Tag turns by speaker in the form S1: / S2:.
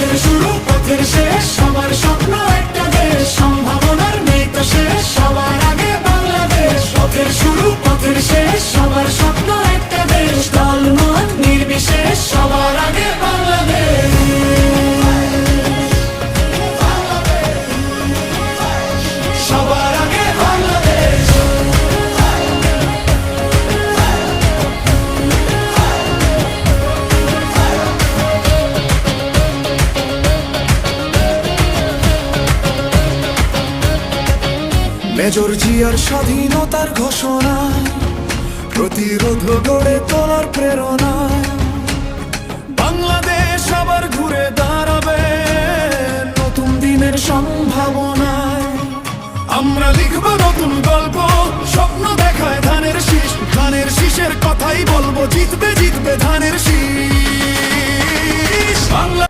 S1: পথের শুরু পথের শেষ, সবার স্বপ্ন একটা দেশ, সম্ভাবনার নেই তো শেষ, সবার আগে বাংলাদেশ। পথের শুরু পথের শেষ, সবার স্বপ্ন একটা দেশ, দল মত নির্বিশেষ, সবার আগে বাংলাদেশ। সবার আগে বাংলাদেশ। মেজর জিয়ার স্বাধীনতার ঘোষণা, প্রতিরোধ গড়ে তোলার প্রেরণা, বাংলাদেশ আবার ঘুরে দাঁড়াবে নতুন দিনের সম্ভাবনায়। আমরা লিখব নতুন গল্প, স্বপ্ন দেখায় ধানের শীষ, ধানের শীষের কথাই বলবো, জিতবে জিতবে ধানের শীষ। বাংলা